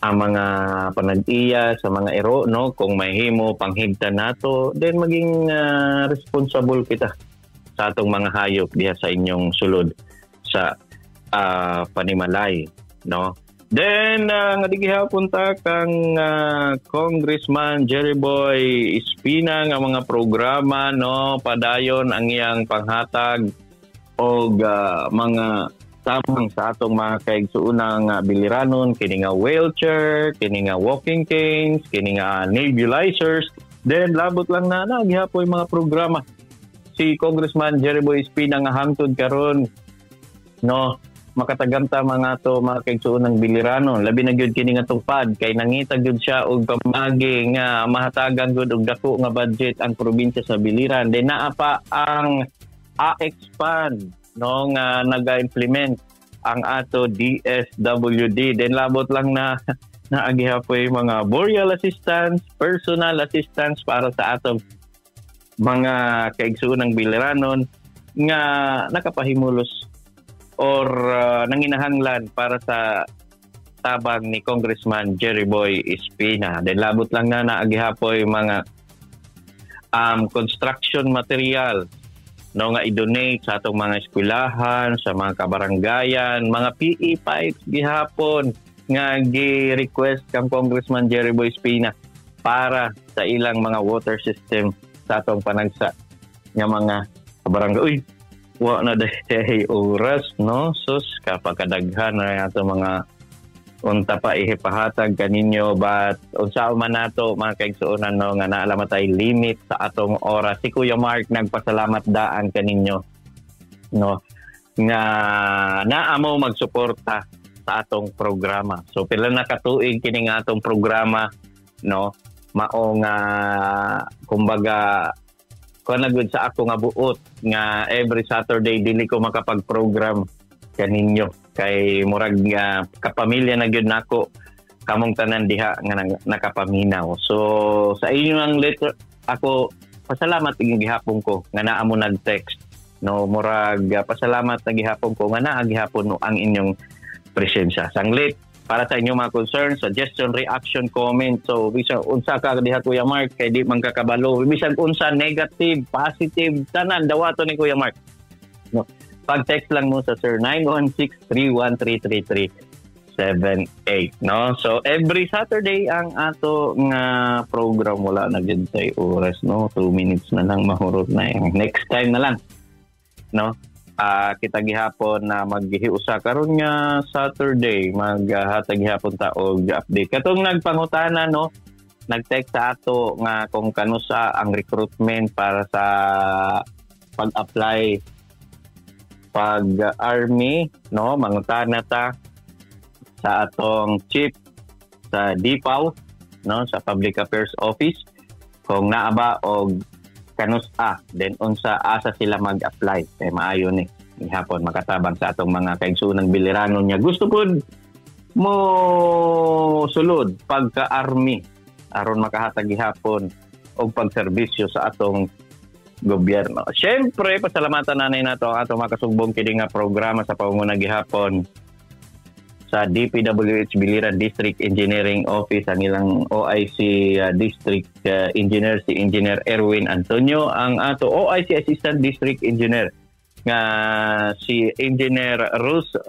S4: ang mga panag-iya sa mga ero no kung mahimo panghigtan nato then maging responsible kita sa atong mga hayop diha sa inyong sulod sa panimalay no. Then nga digihapon ta kang Congressman Jerry Boy Espina nga mga programa no padayon ang iyang panghatag og mga tamang sa atong mga kaigsuunang biliranon, kini nga wheelchair, kini nga walking canes, kini nga nebulizers. Then labot lang na nagyapoy mga programa si Congressman Jeriboy Espina nga hangtod karon, no, makatagamta mga to mga kaigsuunang biliranon. Labi na gyud kini nga tupad kay nangita gyud siya og pamagi nga mahatagan gyud og dako nga budget ang probinsya sa biliran. Then naa pa ang expand, no, nga naga-implement ang ato DSWD. Then labot lang na naagihapoy mga burial assistance, personal assistance para sa atong mga kaigsuunang biliranon nga nakapahimulos or nanginahanglan para sa tabang ni Congressman Jeriboy Espina. Then labot lang na naagihapoy mga construction material, no, nga i-donate sa atong mga eskwelahan, sa mga kabaranggayan, mga PE pipes gihapon nga gi-request kang Congressman Jeriboy Espina para sa ilang mga water system sa atong panagsa nga mga kabarangay. Uy, wa na dahi oras, no? Sus, kapagkadaghan na ato mga unta pa ihipahatag kaninyo, but unsa man nato mga kaigsuonan, no, nga naalamatay limit sa atong oras. Si Kuya Mark nagpasalamat daan kaninyo, no, nga naamo magsuporta sa atong programa. So pila na katuig kini nga atong programa, no, mao nga kumbaga kuan gud sa ako nga buot nga every Saturday dili ko makapag-program kaninyo kay murag kapamilya na gyud nako kamong tanan diha nga nakapaminaw. So sa inyong letter ako pasalamat ing gihapon ko nga naa mo nag-text, no, murag pasalamat na gihapon ko nga naa gihapon no ang inyong presensya. Sanglit para sa inyong mga concern, suggestion, reaction, comment. So bisag unsa ka diha Kuya Mark kay di man kakabalo, bisag unsa negative, positive, tanan dawaton ni Kuya Mark, no, pag-text lang mo sa sir 916-313-3378, no. So every Saturday ang ato nga program, wala na gyud say oras, no, 2 minutes na lang mahurot na. Next time na lang, no. Kita gihapon na maghiusa karon nga Saturday, maghatag gihapon ta og update. Katong nagpangutana, no, nag-text sa ato nga kung kanusa ang recruitment para sa pag-apply pag-army, no, mangutana ta sa atong chief sa DPAW, no, sa Public Affairs Office kung naa ba og kanusa, then unsa asa sila mag-apply kay maayo ni hapon makatabang sa atong mga kaigsuunang biliranon niya gusto pud mo sulod pagka-army aron makahatag gihapon og pagserbisyo sa atong gobyerno. Syempre pasalamatan nanay nato ang atong makasugbong kini nga programa sa panguna gihapon sa DPWH Biliran District Engineering Office, ang ilang OIC District Engineer si Engineer Erwin Antonio, ang ato OIC Assistant District Engineer nga si Engineer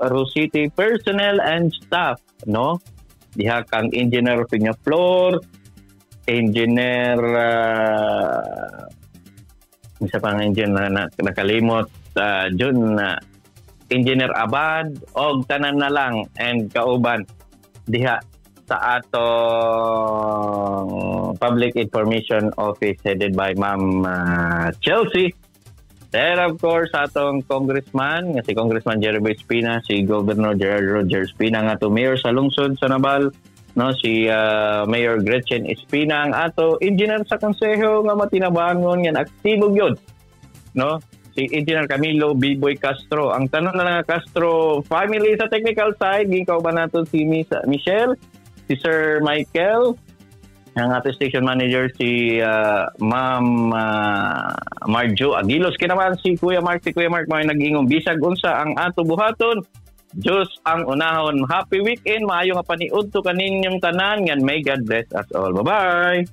S4: Rosity Personnel and Staff, no, diha kang Engineer Peñaflor, Engineer isa pang engineer na nakalimot Jun Engineer Abad og tanan na lang and kauban diha sa atong Public Information Office headed by Ma'am Chelsea. Then of course atong congressman nga si Congressman Jeriboy Espina, si Governor Gerard Roger Espina nga to Mayor sa lungsod sa Nabal, no, si Mayor Gretchen Espina, ang ato engineer sa konseho nga matinabangon nga aktibo gyud, no, si Engineer Camilo Biboy Castro. Ang tanon na nga Castro family sa technical side, gikaw ba nato si Miss Michelle, si Sir Michael, ang ato station manager si Ma'am Marjo Aguilos, kinaman si Kuya Mark may nag-ingong bisag unsa ang ato buhaton, Diyos ang unahon. Happy weekend, maayo nga paniud to kaninyong tanan, ngan may God bless us all. Bye-bye.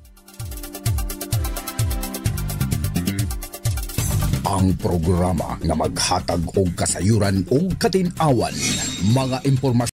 S3: Ang programa na maghatag og kasayuran ug katin-awan, mga impormasyon